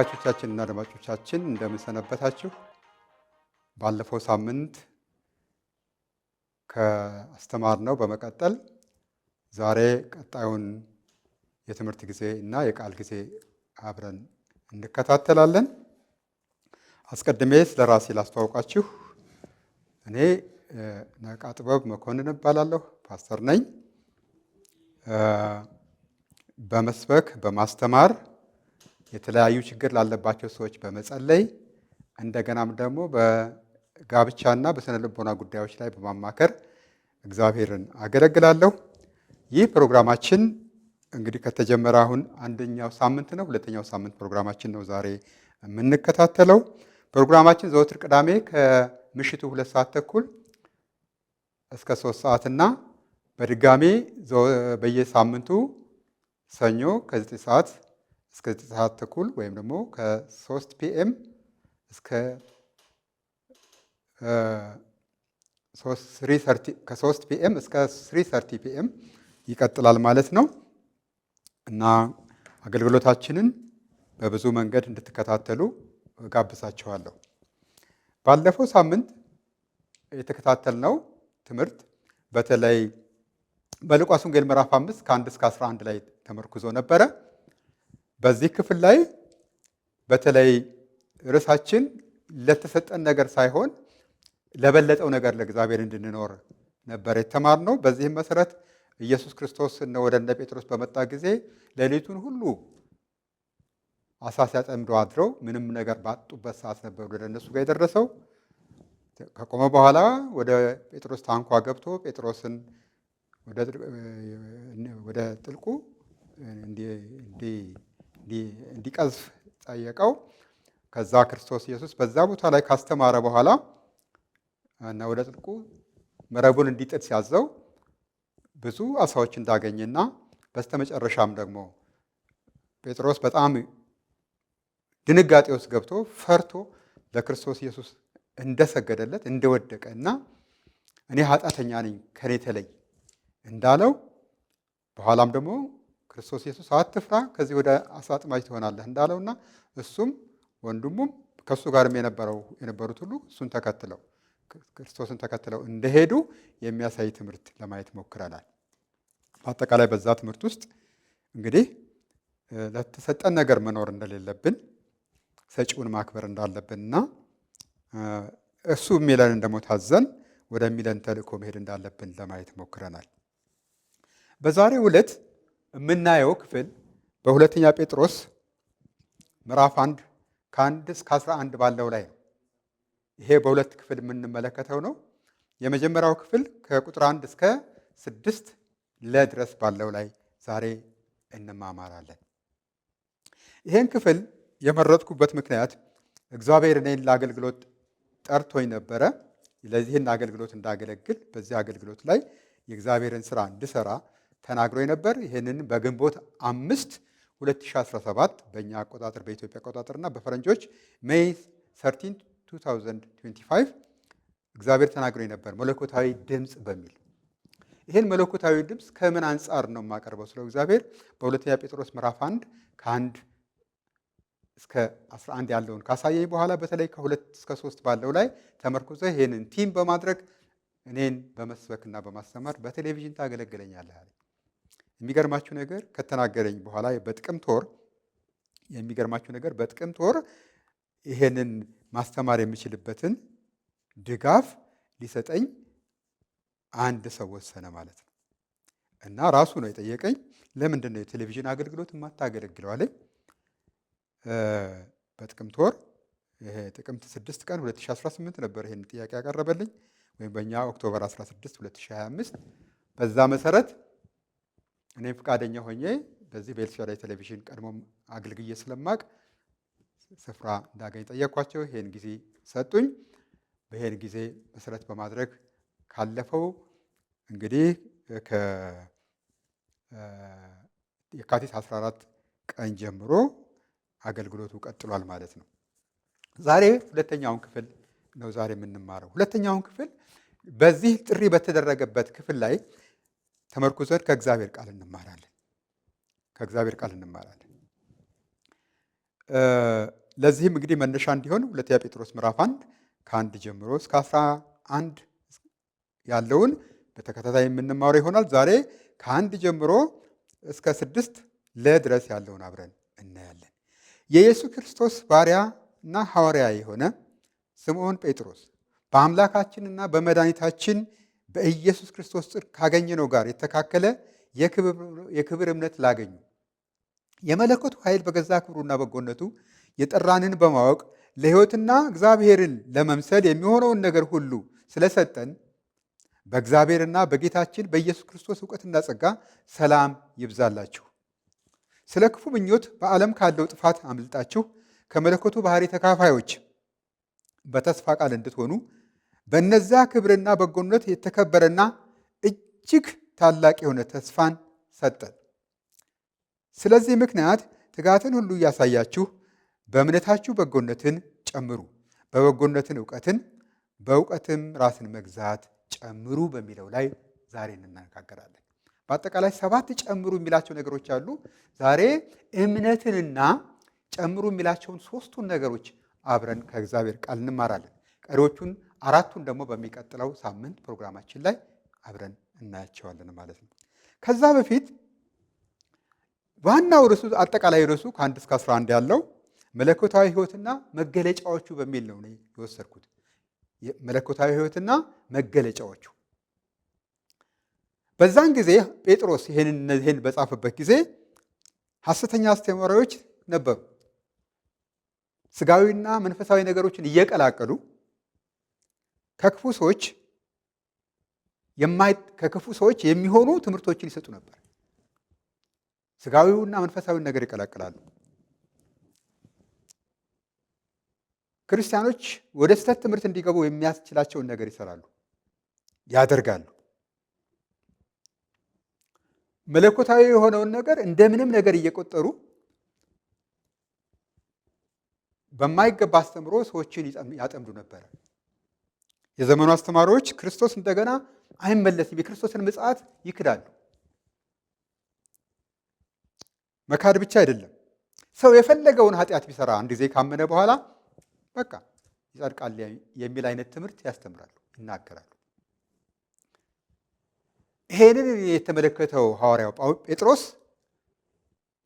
ተመልካቾቻችንና አድማጮቻችን እንደምን ሰነበታችሁ? ባለፈው ሳምንት ከአስተማርነው በመቀጠል ዛሬ ቀጣዩን የትምህርት ጊዜ እና የቃል ጊዜ አብረን እንከታተላለን። አስቀድሜ ስለራሴ ላስተዋውቃችሁ። እኔ ነቃ ጥበብ መኮንን እባላለሁ። ፓስተር ነኝ። በመስበክ በማስተማር የተለያዩ ችግር ላለባቸው ሰዎች በመጸለይ እንደገናም ደግሞ በጋብቻና በስነ ልቦና ጉዳዮች ላይ በማማከር እግዚአብሔርን አገለግላለሁ። ይህ ፕሮግራማችን እንግዲህ ከተጀመረ አሁን አንደኛው ሳምንት ነው። ሁለተኛው ሳምንት ፕሮግራማችን ነው ዛሬ የምንከታተለው። ፕሮግራማችን ዘወትር ቅዳሜ ከምሽቱ 2:30 እስከ 3 እና በድጋሜ በየሳምንቱ ሰኞ ከ9 እስከ 9:30 ወይም ደግሞ ከ3 ፒኤም እስከ 3 ፒኤም እስከ 3:30 ፒኤም ይቀጥላል ማለት ነው እና አገልግሎታችንን በብዙ መንገድ እንድትከታተሉ ጋብዛችኋለሁ። ባለፈው ሳምንት የተከታተልነው ትምህርት በተለይ በሉቃስ ወንጌል ምዕራፍ 5 ከ1 እስከ 11 ላይ ተመርኩዞ ነበረ። በዚህ ክፍል ላይ በተለይ ርዕሳችን ለተሰጠን ነገር ሳይሆን ለበለጠው ነገር ለእግዚአብሔር እንድንኖር ነበር የተማርነው። በዚህም መሰረት ኢየሱስ ክርስቶስ ወደ እነ ጴጥሮስ በመጣ ጊዜ ሌሊቱን ሁሉ አሳ ሲያጠምዱ አድረው ምንም ነገር ባጡበት ሰዓት ነበር ወደ እነሱ ጋር የደረሰው። ከቆመ በኋላ ወደ ጴጥሮስ ታንኳ ገብቶ ጴጥሮስን ወደ ጥልቁ እንዲቀዝፍ ጠየቀው። ከዛ ክርስቶስ ኢየሱስ በዛ ቦታ ላይ ካስተማረ በኋላ እና ወደ ጥልቁ መረቡን እንዲጥል ሲያዘው ብዙ አሳዎች እንዳገኘና በስተመጨረሻም ደግሞ ጴጥሮስ በጣም ድንጋጤ ውስጥ ገብቶ ፈርቶ ለክርስቶስ ኢየሱስ እንደሰገደለት እንደወደቀ እና እኔ ኃጢአተኛ ነኝ ከኔ ተለይ እንዳለው በኋላም ደግሞ ክርስቶስ ኢየሱስ አትፍራ ከዚህ ወደ አሳ አጥማጅ ትሆናለህ እንዳለውና እሱም ወንድሙም ከሱ ጋርም የነበሩት ሁሉ እሱን ተከትለው ክርስቶስን ተከትለው እንደሄዱ የሚያሳይ ትምህርት ለማየት ሞክረናል። በአጠቃላይ በዛ ትምህርት ውስጥ እንግዲህ ለተሰጠን ነገር መኖር እንደሌለብን፣ ሰጪውን ማክበር እንዳለብንና እሱ የሚለንን ደግሞ ታዘን ወደሚለን ተልእኮ መሄድ እንዳለብን ለማየት ሞክረናል። በዛሬው ዕለት የምናየው ክፍል በሁለተኛ ጴጥሮስ ምዕራፍ 1 ከ1 እስከ 11 ባለው ላይ ነው። ይሄ በሁለት ክፍል የምንመለከተው ነው። የመጀመሪያው ክፍል ከቁጥር 1 እስከ 6 ድረስ ባለው ላይ ዛሬ እንማማራለን። ይሄን ክፍል የመረጥኩበት ምክንያት እግዚአብሔር እኔን ለአገልግሎት ጠርቶኝ ነበረ። ለዚህን አገልግሎት እንዳገለግል በዚህ አገልግሎት ላይ የእግዚአብሔርን ስራ እንድሰራ ተናግሮኝ ነበር። ይህንን በግንቦት 5 2017 በእኛ አቆጣጠር በኢትዮጵያ አቆጣጠርና በፈረንጆች ሜይ 13 2025 እግዚአብሔር ተናግሮኝ ነበር መለኮታዊ ድምፅ በሚል። ይህን መለኮታዊ ድምፅ ከምን አንጻር ነው የማቀርበው ስለው እግዚአብሔር በሁለተኛ ጴጥሮስ ምዕራፍ 1 ከ1 እስከ 11 ያለውን ካሳየኝ በኋላ በተለይ ከ2 እስከ 3 ባለው ላይ ተመርኩዘ ይህንን ቲም በማድረግ እኔን በመስበክና በማስተማር በቴሌቪዥን ታገለግለኛለህ አለ። የሚገርማችሁ ነገር ከተናገረኝ በኋላ በጥቅምት ወር ይሄንን ማስተማር የሚችልበትን ድጋፍ ሊሰጠኝ አንድ ሰው ወሰነ ማለት ነው። እና ራሱ ነው የጠየቀኝ። ለምንድን ነው የቴሌቪዥን አገልግሎት የማታገለግለው አለኝ። በጥቅምት ወር ይሄ ጥቅምት 6 ቀን 2018 ነበር ይሄን ጥያቄ ያቀረበልኝ፣ ወይም በእኛ ኦክቶበር 16 2025። በዛ መሰረት እኔም ፈቃደኛ ሆኜ በዚህ በኤልሻዳይ ቴሌቪዥን ቀድሞም አገልግዬ ስለማቅ ስፍራ እንዳገኝ ጠየኳቸው። ይሄን ጊዜ ሰጡኝ። በይሄን ጊዜ መሰረት በማድረግ ካለፈው እንግዲህ የካቲት 14 ቀን ጀምሮ አገልግሎቱ ቀጥሏል ማለት ነው። ዛሬ ሁለተኛውን ክፍል ነው ዛሬ የምንማረው። ሁለተኛውን ክፍል በዚህ ጥሪ በተደረገበት ክፍል ላይ ተመርኩዘን ከእግዚአብሔር ቃል እንማራለን። ለዚህም እንግዲህ መነሻ እንዲሆን ሁለተኛ ጴጥሮስ ምዕራፍ 1 ከ1 ጀምሮ እስከ 11 ያለውን በተከታታይ የምንማረው ይሆናል። ዛሬ ከ1 ጀምሮ እስከ 6 ድረስ ያለውን አብረን እናያለን። የኢየሱስ ክርስቶስ ባሪያና ሐዋርያ የሆነ ስምዖን ጴጥሮስ በአምላካችንና በመድኃኒታችን በኢየሱስ ክርስቶስ ጽድቅ ካገኘነው ጋር የተካከለ የክብር እምነት ላገኙ የመለኮቱ ኃይል በገዛ ክብሩና በጎነቱ የጠራንን በማወቅ ለሕይወትና እግዚአብሔርን ለመምሰል የሚሆነውን ነገር ሁሉ ስለሰጠን በእግዚአብሔርና በጌታችን በኢየሱስ ክርስቶስ እውቀትና ጸጋ ሰላም ይብዛላችሁ። ስለ ክፉ ምኞት በዓለም ካለው ጥፋት አምልጣችሁ ከመለኮቱ ባሕሪ ተካፋዮች በተስፋ ቃል እንድትሆኑ በእነዚያ ክብርና በጎነት የተከበረና እጅግ ታላቅ የሆነ ተስፋን ሰጠን። ስለዚህ ምክንያት ትጋትን ሁሉ እያሳያችሁ በእምነታችሁ በጎነትን ጨምሩ፣ በበጎነትን እውቀትን፣ በእውቀትም ራስን መግዛት ጨምሩ በሚለው ላይ ዛሬ እንነጋገራለን። በአጠቃላይ 7 ጨምሩ የሚላቸው ነገሮች አሉ። ዛሬ እምነትንና ጨምሩ የሚላቸውን 3ቱን ነገሮች አብረን ከእግዚአብሔር ቃል እንማራለን። ቀሪዎቹን 4ቱን ደግሞ በሚቀጥለው ሳምንት ፕሮግራማችን ላይ አብረን እናያቸዋለን ማለት ነው። ከዛ በፊት ዋናው ርዕሱ አጠቃላይ ርዕሱ ከ1 እስከ 11 ያለው መለኮታዊ ሕይወትና መገለጫዎቹ በሚል ነው የወሰድኩት። መለኮታዊ ሕይወትና መገለጫዎቹ። በዛን ጊዜ ጴጥሮስ ይህን በጻፈበት ጊዜ ሐሰተኛ አስተማሪዎች ነበሩ። ስጋዊና መንፈሳዊ ነገሮችን እየቀላቀሉ ከክፉ ሰዎች የሚሆኑ ትምህርቶችን ይሰጡ ነበር። ስጋዊውና መንፈሳዊውን ነገር ይቀላቅላሉ። ክርስቲያኖች ወደ ስህተት ትምህርት እንዲገቡ የሚያስችላቸውን ነገር ይሰራሉ፣ ያደርጋሉ። መለኮታዊ የሆነውን ነገር እንደምንም ነገር እየቆጠሩ በማይገባ አስተምሮ ሰዎችን ያጠምዱ ነበር። የዘመኑ አስተማሪዎች ክርስቶስ እንደገና አይመለስም፣ የክርስቶስን ምጽአት ይክዳሉ። መካድ ብቻ አይደለም፣ ሰው የፈለገውን ኃጢአት ቢሰራ አንድ ጊዜ ካመነ በኋላ በቃ ይጸድቃል የሚል አይነት ትምህርት ያስተምራሉ፣ ይናገራሉ። ይሄንን የተመለከተው ሐዋርያው ጴጥሮስ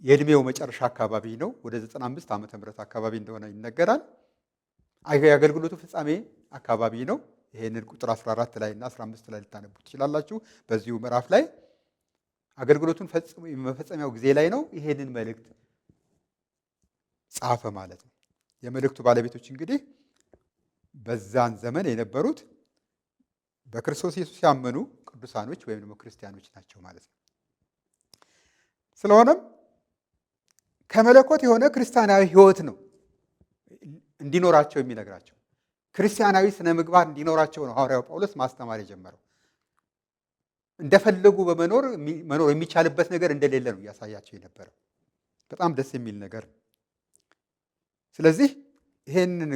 የዕድሜው መጨረሻ አካባቢ ነው፣ ወደ 95 ዓመተ ምህረት አካባቢ እንደሆነ ይነገራል። የአገልግሎቱ ፍጻሜ አካባቢ ነው። ይሄንን ቁጥር 14 ላይ እና 15 ላይ ልታነቡ ትችላላችሁ። በዚሁ ምዕራፍ ላይ አገልግሎቱን መፈጸሚያው ጊዜ ላይ ነው ይሄንን መልእክት ጻፈ ማለት ነው። የመልእክቱ ባለቤቶች እንግዲህ በዛን ዘመን የነበሩት በክርስቶስ ኢየሱስ ያመኑ ቅዱሳኖች ወይም ደግሞ ክርስቲያኖች ናቸው ማለት ነው። ስለሆነም ከመለኮት የሆነ ክርስቲያናዊ ሕይወት ነው እንዲኖራቸው የሚነግራቸው። ክርስቲያናዊ ስነ ምግባር እንዲኖራቸው ነው ሐዋርያው ጳውሎስ ማስተማር የጀመረው። እንደፈለጉ መኖር የሚቻልበት ነገር እንደሌለ ነው እያሳያቸው የነበረው። በጣም ደስ የሚል ነገር ነው። ስለዚህ ይሄንን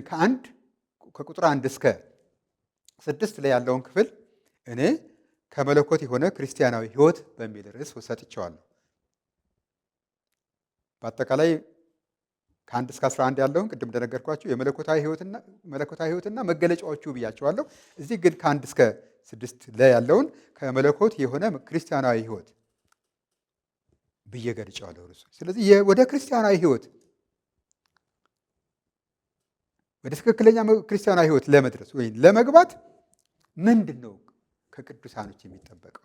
ከቁጥር 1 እስከ 6 ላይ ያለውን ክፍል እኔ ከመለኮት የሆነ ክርስቲያናዊ ሕይወት በሚል ርዕስ ሰጥቼዋለሁ። በአጠቃላይ ከ1 እስከ 11 ያለውን ቅድም እንደነገርኳችሁ የመለኮታዊ ሕይወትና መገለጫዎቹ ብያቸዋለሁ። እዚህ ግን ከ1 እስከ 6 ላይ ያለውን ከመለኮት የሆነ ክርስቲያናዊ ሕይወት ብዬ ገልጬዋለሁ ርዕሱ። ስለዚህ ወደ ክርስቲያናዊ ሕይወት ወደ ትክክለኛ ክርስቲያናዊ ሕይወት ለመድረስ ወይም ለመግባት ምንድን ነው ከቅዱሳኖች የሚጠበቀው?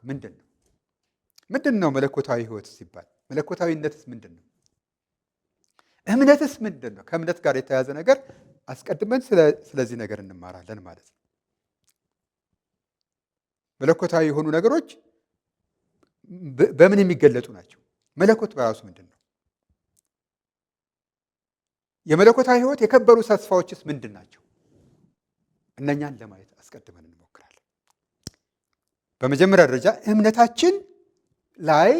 ምንድን ነው መለኮታዊ ሕይወት ሲባል? መለኮታዊነትስ ምንድን ነው? እምነትስ ምንድን ነው? ከእምነት ጋር የተያያዘ ነገር አስቀድመን ስለዚህ ነገር እንማራለን ማለት ነው። መለኮታዊ የሆኑ ነገሮች በምን የሚገለጡ ናቸው? መለኮት በራሱ ምንድን ነው? የመለኮታዊ ሕይወት የከበሩ ተስፋዎችስ ምንድን ናቸው? እነኛን ለማየት አስቀድመን እንሞክራለን። በመጀመሪያ ደረጃ እምነታችን ላይ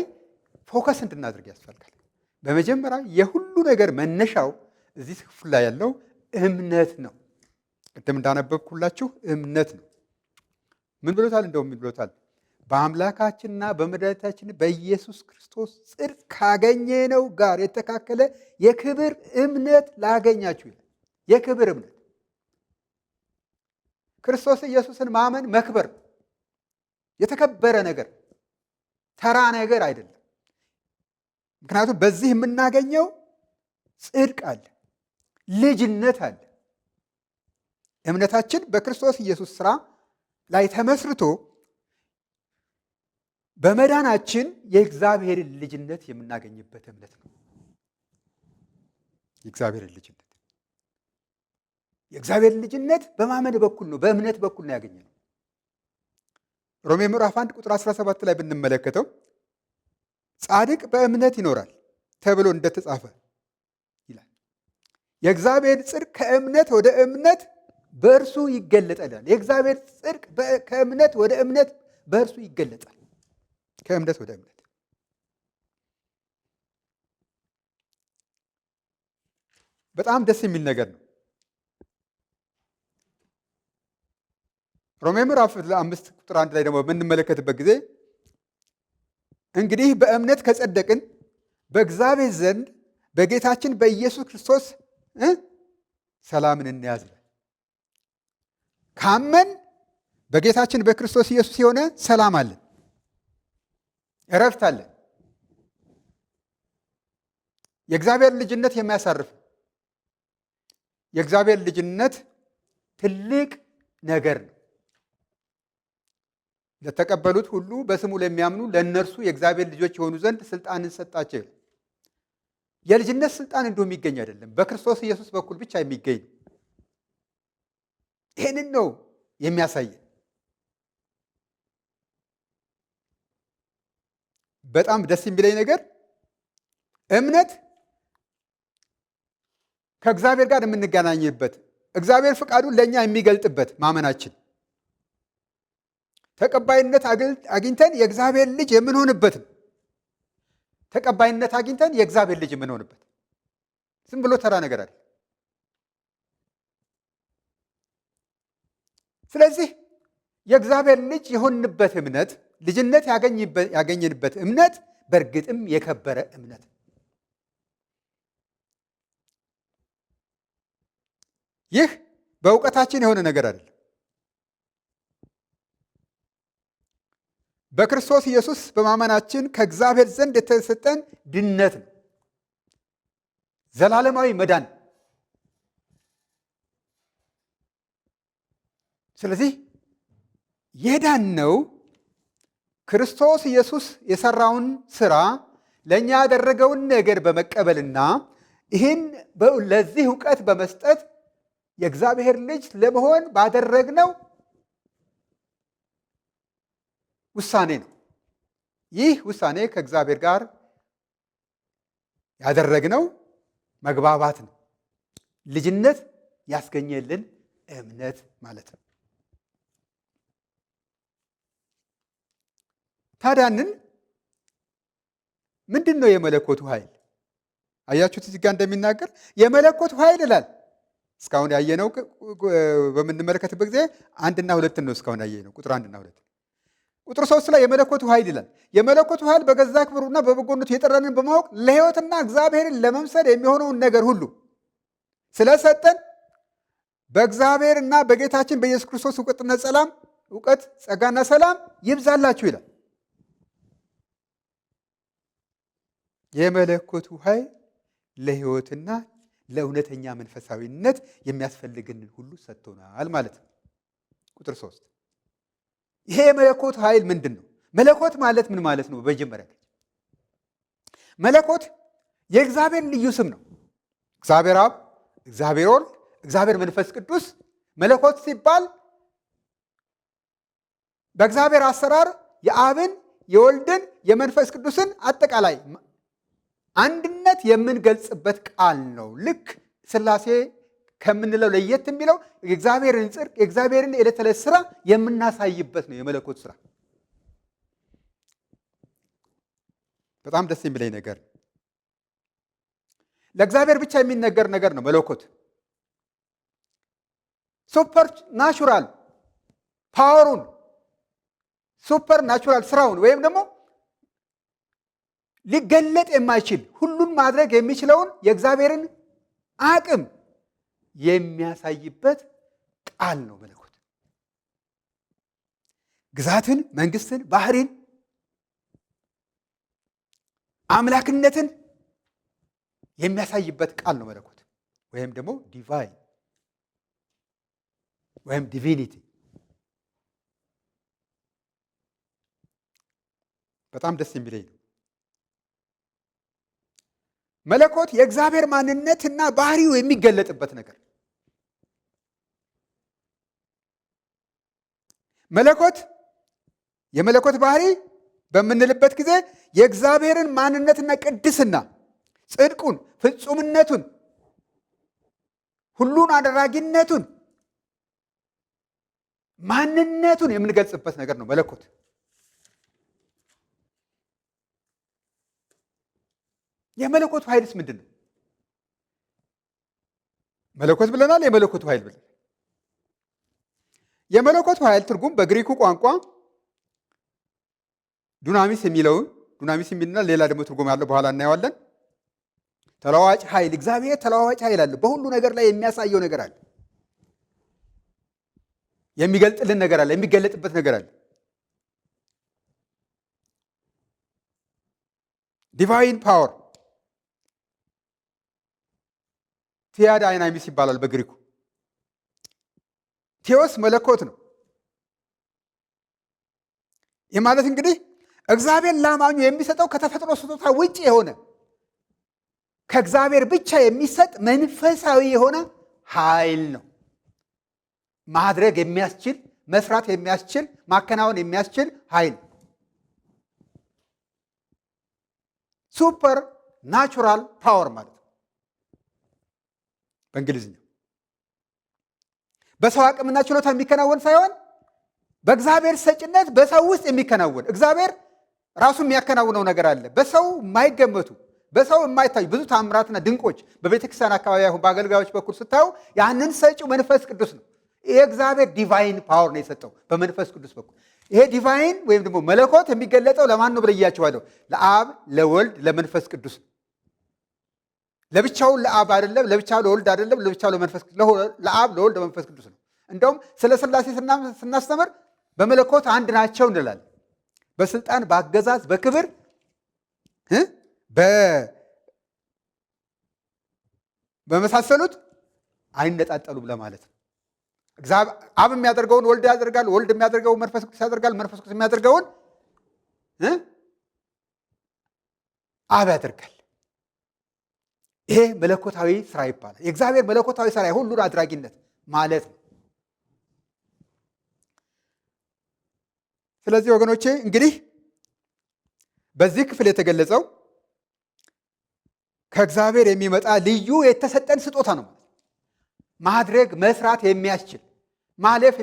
ፎከስ እንድናደርግ ያስፈልጋል። በመጀመሪያ የሁሉ ነገር መነሻው እዚህ ክፍል ላይ ያለው እምነት ነው። ቅድም እንዳነበብኩላችሁ እምነት ነው። ምን ብሎታል? እንደውም ምን ብሎታል? በአምላካችንና በመድኃኒታችን በኢየሱስ ክርስቶስ ጽድቅ ካገኘነው ጋር የተካከለ የክብር እምነት ላገኛችሁ ይላል። የክብር እምነት ክርስቶስ ኢየሱስን ማመን መክበር፣ የተከበረ ነገር፣ ተራ ነገር አይደለም። ምክንያቱም በዚህ የምናገኘው ጽድቅ አለ፣ ልጅነት አለ። እምነታችን በክርስቶስ ኢየሱስ ሥራ ላይ ተመስርቶ በመዳናችን የእግዚአብሔርን ልጅነት የምናገኝበት እምነት ነው። የእግዚአብሔርን ልጅነት በማመን በኩል ነው፣ በእምነት በኩል ነው ያገኘነው። ሮሜ ምዕራፍ 1 ቁጥር 17 ላይ ብንመለከተው ጻድቅ በእምነት ይኖራል ተብሎ እንደተጻፈ ይላል። የእግዚአብሔር ጽድቅ ከእምነት ወደ እምነት በእርሱ ይገለጣል። የእግዚአብሔር ጽድቅ ከእምነት ወደ እምነት በእርሱ ይገለጣል። ከእምነት ወደ እምነት በጣም ደስ የሚል ነገር ነው። ሮሜ ምዕራፍ 5 ቁጥር 1 ላይ ደግሞ በምንመለከትበት ጊዜ እንግዲህ በእምነት ከጸደቅን በእግዚአብሔር ዘንድ በጌታችን በኢየሱስ ክርስቶስ ሰላምን እንያዝ። ካመን በጌታችን በክርስቶስ ኢየሱስ የሆነ ሰላም አለን፣ እረፍት አለን። የእግዚአብሔር ልጅነት የሚያሳርፍ፣ የእግዚአብሔር ልጅነት ትልቅ ነገር ነው። ለተቀበሉት ሁሉ በስሙ ለሚያምኑ ለእነርሱ የእግዚአብሔር ልጆች የሆኑ ዘንድ ስልጣንን ሰጣቸው። የልጅነት ስልጣን እንዲሁ የሚገኝ አይደለም፣ በክርስቶስ ኢየሱስ በኩል ብቻ የሚገኝ ነው። ይህንን ነው የሚያሳየን። በጣም ደስ የሚለኝ ነገር እምነት ከእግዚአብሔር ጋር የምንገናኝበት፣ እግዚአብሔር ፍቃዱን ለእኛ የሚገልጥበት ማመናችን፣ ተቀባይነት አግኝተን የእግዚአብሔር ልጅ የምንሆንበት ነው። ተቀባይነት አግኝተን የእግዚአብሔር ልጅ የምንሆንበት ዝም ብሎ ተራ ነገር አይደለም። ስለዚህ የእግዚአብሔር ልጅ የሆንበት እምነት፣ ልጅነት ያገኘንበት እምነት በእርግጥም የከበረ እምነት። ይህ በእውቀታችን የሆነ ነገር አይደለም። በክርስቶስ ኢየሱስ በማመናችን ከእግዚአብሔር ዘንድ የተሰጠን ድነት ነው። ዘላለማዊ መዳን። ስለዚህ የዳነው ክርስቶስ ኢየሱስ የሰራውን ስራ ለእኛ ያደረገውን ነገር በመቀበልና ይህን ለዚህ እውቀት በመስጠት የእግዚአብሔር ልጅ ለመሆን ባደረግነው ውሳኔ ነው። ይህ ውሳኔ ከእግዚአብሔር ጋር ያደረግነው መግባባት ነው። ልጅነት ያስገኘልን እምነት ማለት ነው። ታዲያንን ምንድን ነው የመለኮቱ ኃይል? አያችሁት እዚህ ጋር እንደሚናገር የመለኮቱ ኃይል ይላል። እስካሁን ያየነው በምንመለከትበት ጊዜ 1 እና 2 ነው። እስካሁን ያየነው ቁጥር 1 እና 2። ቁጥር 3 ላይ የመለኮቱ ኃይል ይላል። የመለኮቱ ኃይል በገዛ ክብሩና በበጎነቱ የጠራንን በማወቅ ለሕይወትና እግዚአብሔርን ለመምሰል የሚሆነውን ነገር ሁሉ ስለሰጠን በእግዚአብሔርና በጌታችን በኢየሱስ ክርስቶስ እውቀት ጸጋና ሰላም ይብዛላችሁ ይላል። የመለኮቱ ኃይል ለሕይወትና ለእውነተኛ መንፈሳዊነት የሚያስፈልግንን ሁሉ ሰጥቶናል ማለት ነው። ቁጥር 3 ይሄ የመለኮት ኃይል ምንድን ነው? መለኮት ማለት ምን ማለት ነው? በመጀመሪያ መለኮት የእግዚአብሔር ልዩ ስም ነው። እግዚአብሔር አብ፣ እግዚአብሔር ወልድ፣ እግዚአብሔር መንፈስ ቅዱስ። መለኮት ሲባል በእግዚአብሔር አሰራር የአብን፣ የወልድን፣ የመንፈስ ቅዱስን አጠቃላይ አንድነት የምንገልጽበት ቃል ነው። ልክ ሥላሴ ከምንለው ለየት የሚለው የእግዚአብሔርን ጽድቅ፣ የእግዚአብሔርን የዕለት ተዕለት ስራ የምናሳይበት ነው የመለኮት ስራ። በጣም ደስ የሚለኝ ነገር ለእግዚአብሔር ብቻ የሚነገር ነገር ነው መለኮት። ሱፐር ናቹራል ፓወሩን ሱፐር ናቹራል ስራውን ወይም ደግሞ ሊገለጥ የማይችል ሁሉን ማድረግ የሚችለውን የእግዚአብሔርን አቅም የሚያሳይበት ቃል ነው መለኮት። ግዛትን፣ መንግስትን፣ ባህሪን፣ አምላክነትን የሚያሳይበት ቃል ነው መለኮት ወይም ደግሞ ዲቫይን ወይም ዲቪኒቲ። በጣም ደስ የሚለኝ ነው። መለኮት የእግዚአብሔር ማንነትና ባህሪው የሚገለጥበት ነገር። መለኮት የመለኮት ባህሪ በምንልበት ጊዜ የእግዚአብሔርን ማንነትና ቅድስና፣ ጽድቁን፣ ፍጹምነቱን፣ ሁሉን አደራጊነቱን፣ ማንነቱን የምንገልጽበት ነገር ነው መለኮት። የመለኮቱ ኃይልስ ምንድን ነው? መለኮት ብለናል። የመለኮቱ ኃይል ብለናል። የመለኮቱ ኃይል ትርጉም በግሪኩ ቋንቋ ዱናሚስ የሚለውን ዱናሚስ የሚልና ሌላ ደግሞ ትርጉም ያለው በኋላ እናየዋለን። ተለዋዋጭ ኃይል። እግዚአብሔር ተለዋዋጭ ኃይል አለ። በሁሉ ነገር ላይ የሚያሳየው ነገር አለ። የሚገልጥልን ነገር አለ። የሚገለጥበት ነገር አለ። ዲቫይን ፓወር ቲያ ዳይናሚስ ይባላል በግሪኩ። ቴዎስ መለኮት ነው። ይህ ማለት እንግዲህ እግዚአብሔር ላማኙ የሚሰጠው ከተፈጥሮ ስጦታ ውጭ የሆነ ከእግዚአብሔር ብቻ የሚሰጥ መንፈሳዊ የሆነ ኃይል ነው። ማድረግ የሚያስችል፣ መስራት የሚያስችል፣ ማከናወን የሚያስችል ኃይል። ሱፐር ናቹራል ፓወር ማለት ነው በእንግሊዝኛው። በሰው አቅምና ችሎታ የሚከናወን ሳይሆን በእግዚአብሔር ሰጭነት በሰው ውስጥ የሚከናወን። እግዚአብሔር ራሱ የሚያከናውነው ነገር አለ። በሰው የማይገመቱ በሰው የማይታዩ ብዙ ታምራትና ድንቆች በቤተክርስቲያን አካባቢ አሁን በአገልጋዮች በኩል ስታዩ ያንን ሰጪው መንፈስ ቅዱስ ነው። ይሄ እግዚአብሔር ዲቫይን ፓወር ነው የሰጠው በመንፈስ ቅዱስ በኩል። ይሄ ዲቫይን ወይም ደግሞ መለኮት የሚገለጠው ለማን ነው ብለያቸዋለሁ? ለአብ፣ ለወልድ፣ ለመንፈስ ቅዱስ ነው። ለብቻው ለአብ አይደለም፣ ለብቻው ለወልድ አይደለም፣ ለብቻው ለመንፈስ ቅዱስ፣ ለአብ፣ ለወልድ፣ ለመንፈስ ቅዱስ ነው። እንደውም ስለ ሥላሴ ስናስተምር በመለኮት አንድ ናቸው እንላለን። በስልጣን፣ በአገዛዝ፣ በክብር በመሳሰሉት አይነጣጠሉም ለማለት ነው። አብ የሚያደርገውን ወልድ ያደርጋል፣ ወልድ የሚያደርገውን መንፈስ ቅዱስ ያደርጋል፣ መንፈስ ቅዱስ የሚያደርገውን አብ ያደርጋል። ይሄ መለኮታዊ ስራ ይባላል። የእግዚአብሔር መለኮታዊ ስራ የሁሉን አድራጊነት ማለት ነው። ስለዚህ ወገኖቼ እንግዲህ በዚህ ክፍል የተገለጸው ከእግዚአብሔር የሚመጣ ልዩ የተሰጠን ስጦታ ነው። ማድረግ መስራት የሚያስችል ማለፍ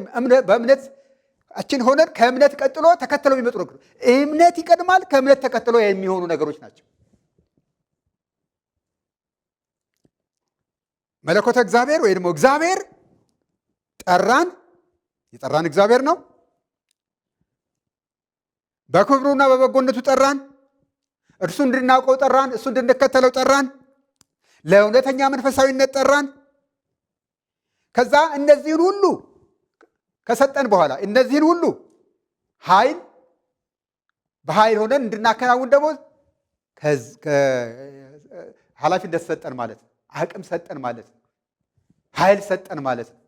በእምነታችን ሆነን ከእምነት ቀጥሎ ተከትለው የሚመጡ ነገሮች፣ እምነት ይቀድማል፣ ከእምነት ተከትሎ የሚሆኑ ነገሮች ናቸው። መለኮተ እግዚአብሔር ወይ ደግሞ እግዚአብሔር ጠራን፣ የጠራን እግዚአብሔር ነው። በክብሩና በበጎነቱ ጠራን። እርሱ እንድናውቀው ጠራን። እሱ እንድንከተለው ጠራን። ለእውነተኛ መንፈሳዊነት ጠራን። ከዛ እነዚህን ሁሉ ከሰጠን በኋላ እነዚህን ሁሉ ኃይል በኃይል ሆነን እንድናከናውን ደግሞ ኃላፊነት ሰጠን ማለት ነው። አቅም ሰጠን ማለት ነው። ኃይል ሰጠን ማለት ነው።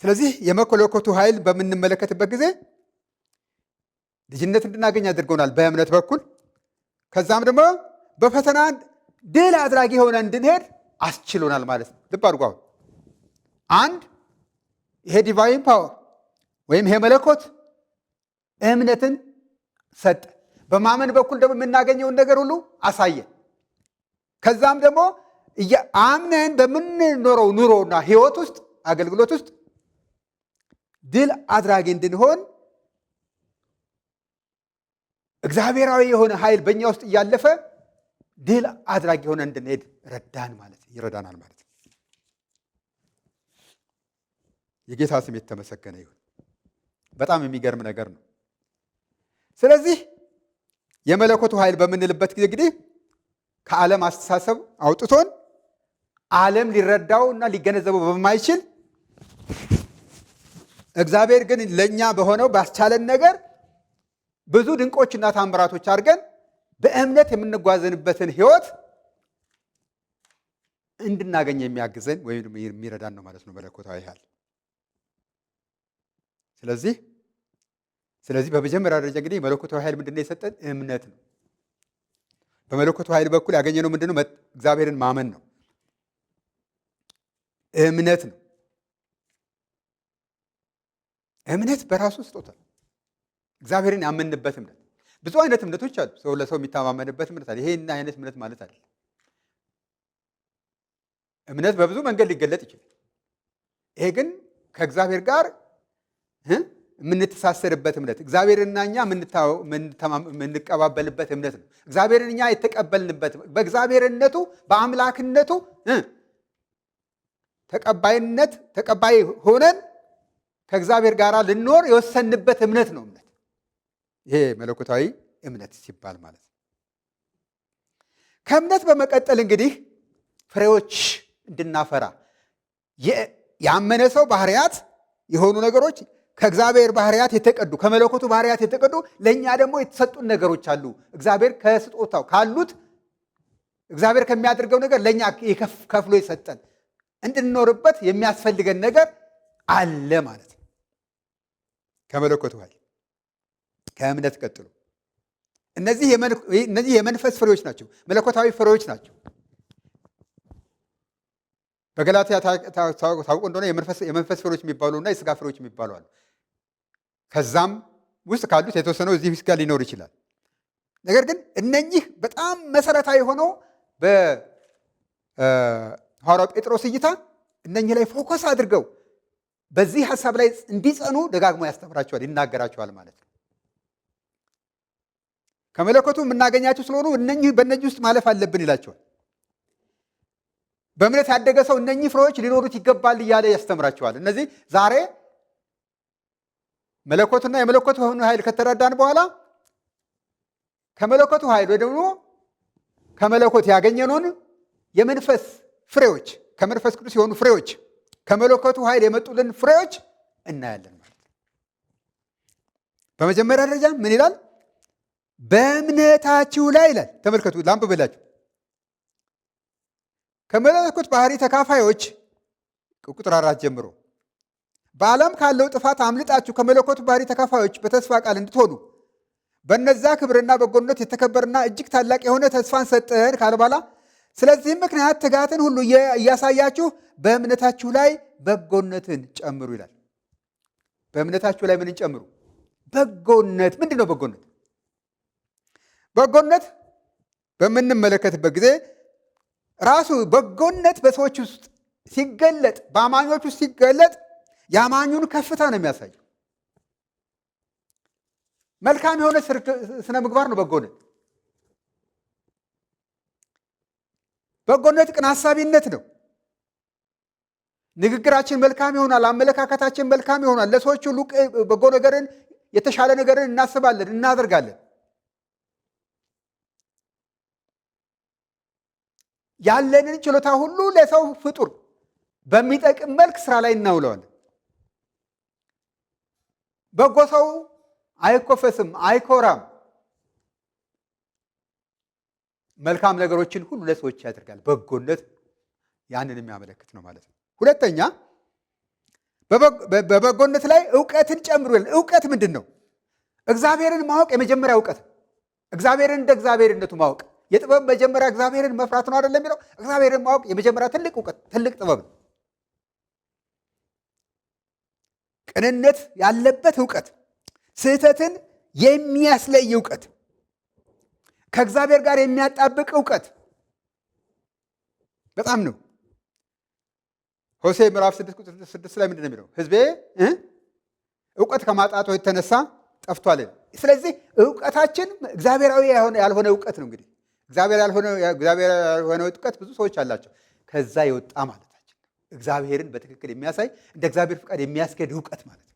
ስለዚህ የመለኮቱ ኃይል በምንመለከትበት ጊዜ ልጅነት እንድናገኝ አድርጎናል በእምነት በኩል። ከዛም ደግሞ በፈተና ድል አድራጊ ሆነ እንድንሄድ አስችሎናል ማለት ነው። ልብ አድርጉ። አሁን አንድ ይሄ ዲቫይን ፓወር ወይም ይሄ መለኮት እምነትን ሰጠ። በማመን በኩል ደግሞ የምናገኘውን ነገር ሁሉ አሳየን። ከዛም ደግሞ አምነን በምንኖረው ኑሮና ህይወት ውስጥ አገልግሎት ውስጥ ድል አድራጊ እንድንሆን እግዚአብሔራዊ የሆነ ኃይል በእኛ ውስጥ እያለፈ ድል አድራጊ የሆነ እንድንሄድ ረዳን ማለት ይረዳናል ማለት ነው። የጌታ ስም የተመሰገነ ይሁን። በጣም የሚገርም ነገር ነው። ስለዚህ የመለኮቱ ኃይል በምንልበት ጊዜ እንግዲህ ከዓለም አስተሳሰብ አውጥቶን ዓለም ሊረዳው እና ሊገነዘበው በማይችል እግዚአብሔር ግን ለእኛ በሆነው ባስቻለን ነገር ብዙ ድንቆችና ታምራቶች አድርገን በእምነት የምንጓዘንበትን ሕይወት እንድናገኝ የሚያግዘን ወይም የሚረዳን ነው ማለት ነው መለኮታዊ ኃይል። ስለዚህ በመጀመሪያ ደረጃ እንግዲህ መለኮታዊ ኃይል ምንድን ነው የሰጠን? እምነት ነው። በመለኮታዊ ኃይል በኩል ያገኘነው ምንድን ነው? እግዚአብሔርን ማመን ነው። እምነት ነው። እምነት በራሱ ስጦታ እግዚአብሔርን ያመንበት እምነት። ብዙ አይነት እምነቶች አሉ። ሰው ለሰው የሚተማመንበት እምነት አለ። ይሄን አይነት እምነት ማለት አለ። እምነት በብዙ መንገድ ሊገለጥ ይችላል። ይሄ ግን ከእግዚአብሔር ጋር የምንተሳሰርበት እምነት፣ እግዚአብሔርና እኛ የምንቀባበልበት እምነት ነው። እግዚአብሔርን እኛ የተቀበልንበት በእግዚአብሔርነቱ በአምላክነቱ ተቀባይ ሆነን ከእግዚአብሔር ጋር ልንኖር የወሰንበት እምነት ነው እምነት። ይሄ መለኮታዊ እምነት ሲባል ማለት ነው። ከእምነት በመቀጠል እንግዲህ ፍሬዎች እንድናፈራ ያመነ ሰው ባህሪያት የሆኑ ነገሮች ከእግዚአብሔር ባህሪያት የተቀዱ ከመለኮቱ ባህሪያት የተቀዱ ለእኛ ደግሞ የተሰጡን ነገሮች አሉ። እግዚአብሔር ከስጦታው ካሉት እግዚአብሔር ከሚያደርገው ነገር ለእኛ ከፍሎ የሰጠን እንድንኖርበት የሚያስፈልገን ነገር አለ ማለት ነው። ከመለኮቱ ኃይል ከእምነት ቀጥሎ እነዚህ የመንፈስ ፍሬዎች ናቸው፣ መለኮታዊ ፍሬዎች ናቸው። በገላትያ ታውቁ እንደሆነ የመንፈስ ፍሬዎች የሚባሉ እና የስጋ ፍሬዎች የሚባሉ አሉ። ከዛም ውስጥ ካሉት የተወሰነው እዚህ ጋር ሊኖር ይችላል። ነገር ግን እነኚህ በጣም መሰረታዊ ሆነው በሐዋርያው ጴጥሮስ እይታ እነኚህ ላይ ፎከስ አድርገው በዚህ ሀሳብ ላይ እንዲጸኑ ደጋግሞ ያስተምራቸዋል፣ ይናገራቸዋል ማለት ነው። ከመለኮቱ የምናገኛቸው ስለሆኑ በእነኚህ ውስጥ ማለፍ አለብን ይላቸዋል። በእምነት ያደገ ሰው እነኚህ ፍሬዎች ሊኖሩት ይገባል እያለ ያስተምራቸዋል። እነዚህ ዛሬ መለኮትና የመለኮቱ ኃይል ከተረዳን በኋላ ከመለኮቱ ኃይል ወይ ደግሞ ከመለኮት ያገኘነውን የመንፈስ ፍሬዎች ከመንፈስ ቅዱስ የሆኑ ፍሬዎች ከመለኮቱ ኃይል የመጡልን ፍሬዎች እናያለን ማለት ነው። በመጀመሪያ ደረጃ ምን ይላል? በእምነታችሁ ላይ ይላል። ተመልከቱ፣ ላንብብላችሁ። ከመለኮት ባህሪ ተካፋዮች ቁጥር 4 ጀምሮ በዓለም ካለው ጥፋት አምልጣችሁ ከመለኮቱ ባህሪ ተካፋዮች በተስፋ ቃል እንድትሆኑ በነዛ ክብርና በጎነት የተከበረና እጅግ ታላቅ የሆነ ተስፋን ሰጠን ካለ በኋላ ስለዚህም ምክንያት ትጋትን ሁሉ እያሳያችሁ በእምነታችሁ ላይ በጎነትን ጨምሩ ይላል። በእምነታችሁ ላይ ምንን ጨምሩ? በጎነት። ምንድን ነው በጎነት? በጎነት በምንመለከትበት ጊዜ ራሱ በጎነት በሰዎች ውስጥ ሲገለጥ፣ በአማኞች ውስጥ ሲገለጥ የአማኙን ከፍታ ነው የሚያሳየው። መልካም የሆነ ስነ ምግባር ነው በጎነት። በጎነት ቅን ሐሳቢነት ነው። ንግግራችን መልካም ይሆናል፣ አመለካከታችን መልካም ይሆናል። ለሰዎች ሁሉ በጎ ነገርን፣ የተሻለ ነገርን እናስባለን፣ እናደርጋለን። ያለንን ችሎታ ሁሉ ለሰው ፍጡር በሚጠቅም መልክ ስራ ላይ እናውለዋለን። በጎ ሰው አይኮፈስም፣ አይኮራም። መልካም ነገሮችን ሁሉ ለሰዎች ያደርጋል። በጎነት ያንን የሚያመለክት ነው ማለት ነው። ሁለተኛ በበጎነት ላይ እውቀትን ጨምሩ ይላል። እውቀት ምንድን ነው? እግዚአብሔርን ማወቅ የመጀመሪያ እውቀት። እግዚአብሔርን እንደ እግዚአብሔርነቱ ማወቅ። የጥበብ መጀመሪያ እግዚአብሔርን መፍራት ነው አይደለም የሚለው? እግዚአብሔርን ማወቅ የመጀመሪያ ትልቅ እውቀት፣ ትልቅ ጥበብ ነው። ቅንነት ያለበት እውቀት፣ ስህተትን የሚያስለይ እውቀት፣ ከእግዚአብሔር ጋር የሚያጣብቅ እውቀት በጣም ነው። ሆሴዕ ምዕራፍ 6 ላይ ምንድን ነው የሚለው? ሕዝቤ እውቀት ከማጣቱ የተነሳ ጠፍቷል። ስለዚህ እውቀታችን እግዚአብሔራዊ ያልሆነ እውቀት ነው። እንግዲህ እግዚአብሔር ያልሆነ እውቀት ብዙ ሰዎች አላቸው። ከዛ የወጣ ማለታችን ነው። እግዚአብሔርን በትክክል የሚያሳይ እንደ እግዚአብሔር ፍቃድ የሚያስኬድ እውቀት ማለት ነው።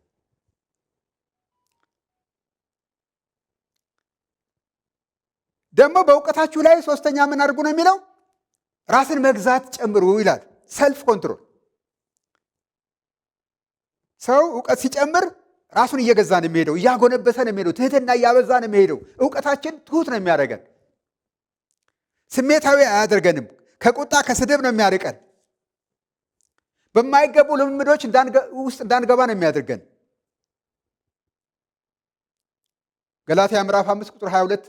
ደግሞ በእውቀታችሁ ላይ ሶስተኛ ምን አድርጉ ነው የሚለው? ራስን መግዛት ጨምሩ ይላል። ሰልፍ ኮንትሮል። ሰው እውቀት ሲጨምር ራሱን እየገዛ ነው የሚሄደው፣ እያጎነበሰ ነው የሚሄደው፣ ትህትና እያበዛ ነው የሚሄደው። እውቀታችን ትሁት ነው የሚያደርገን፣ ስሜታዊ አያደርገንም፣ ከቁጣ ከስድብ ነው የሚያርቀን፣ በማይገቡ ልምምዶች ውስጥ እንዳንገባ ነው የሚያደርገን። ገላትያ ምዕራፍ 5 ቁጥር 22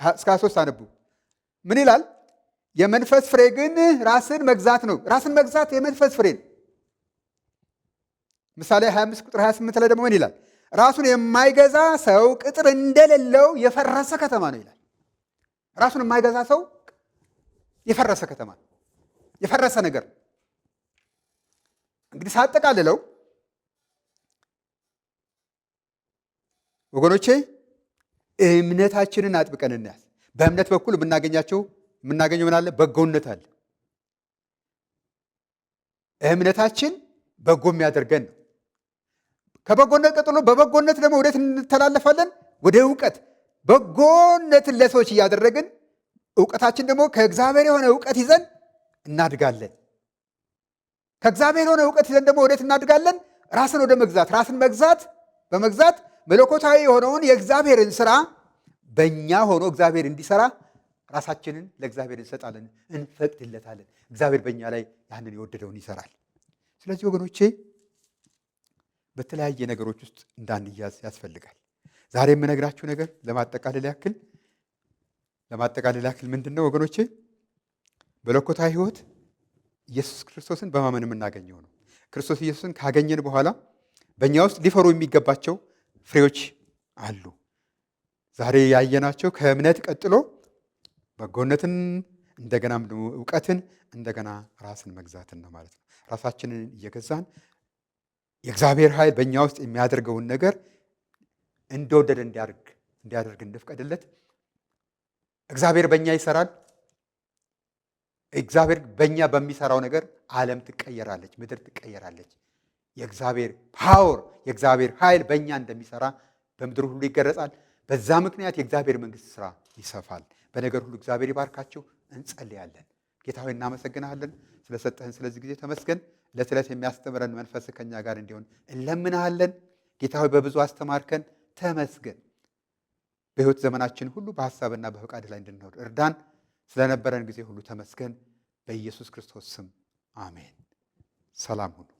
እስከ 23 አነቡ። ምን ይላል? የመንፈስ ፍሬ ግን ራስን መግዛት ነው። ራስን መግዛት የመንፈስ ፍሬ ነው። ምሳሌ 25 ቁጥር 28 ላይ ደግሞ ምን ይላል? ራሱን የማይገዛ ሰው ቅጥር እንደሌለው የፈረሰ ከተማ ነው ይላል። ራሱን የማይገዛ ሰው የፈረሰ ከተማ ነው፣ የፈረሰ ነገር። እንግዲህ ሳጠቃልለው ወገኖቼ እምነታችንን አጥብቀን እንያዝ። በእምነት በኩል የምናገኘው ምን አለ? በጎነት አለ። እምነታችን በጎ የሚያደርገን ነው። ከበጎነት ቀጥሎ በበጎነት ደግሞ ወዴት እንተላለፋለን? ወደ እውቀት። በጎነትን ለሰዎች እያደረግን እውቀታችን ደግሞ ከእግዚአብሔር የሆነ እውቀት ይዘን እናድጋለን። ከእግዚአብሔር የሆነ እውቀት ይዘን ደግሞ ወዴት እናድጋለን? ራስን ወደ መግዛት። ራስን በመግዛት መለኮታዊ የሆነውን የእግዚአብሔርን ስራ በእኛ ሆኖ እግዚአብሔር እንዲሰራ ራሳችንን ለእግዚአብሔር እንሰጣለን፣ እንፈቅድለታለን። እግዚአብሔር በእኛ ላይ ያንን የወደደውን ይሰራል። ስለዚህ ወገኖቼ በተለያየ ነገሮች ውስጥ እንዳንያዝ ያስፈልጋል። ዛሬ የምነግራችሁ ነገር ለማጠቃለል ያክል ምንድን ነው ወገኖቼ? በመለኮታዊ ሕይወት ኢየሱስ ክርስቶስን በማመን የምናገኘው ነው። ክርስቶስ ኢየሱስን ካገኘን በኋላ በእኛ ውስጥ ሊፈሩ የሚገባቸው ፍሬዎች አሉ። ዛሬ ያየናቸው ከእምነት ቀጥሎ በጎነትን፣ እንደገናም ደግሞ እውቀትን፣ እንደገና ራስን መግዛትን ነው ማለት ነው። ራሳችንን እየገዛን የእግዚአብሔር ኃይል በእኛ ውስጥ የሚያደርገውን ነገር እንደወደደ እንዲያደርግ እንፍቀድለት። እግዚአብሔር በእኛ ይሰራል። እግዚአብሔር በእኛ በሚሰራው ነገር ዓለም ትቀየራለች፣ ምድር ትቀየራለች። የእግዚአብሔር ፓወር፣ የእግዚአብሔር ኃይል በእኛ እንደሚሰራ በምድር ሁሉ ይገለጻል። በዛ ምክንያት የእግዚአብሔር መንግሥት ስራ ይሰፋል። በነገር ሁሉ እግዚአብሔር ይባርካችሁ። እንጸልያለን። ጌታ ሆይ እናመሰግናለን ስለሰጠህን ስለዚህ ጊዜ ተመስገን። ዕለት ዕለት የሚያስተምረን መንፈስ ከኛ ጋር እንዲሆን እንለምናለን። ጌታ ሆይ በብዙ አስተማርከን፣ ተመስገን። በሕይወት ዘመናችን ሁሉ በሐሳብና በፈቃድ ላይ እንድንኖር እርዳን። ስለነበረን ጊዜ ሁሉ ተመስገን። በኢየሱስ ክርስቶስ ስም አሜን። ሰላም ሁኑ።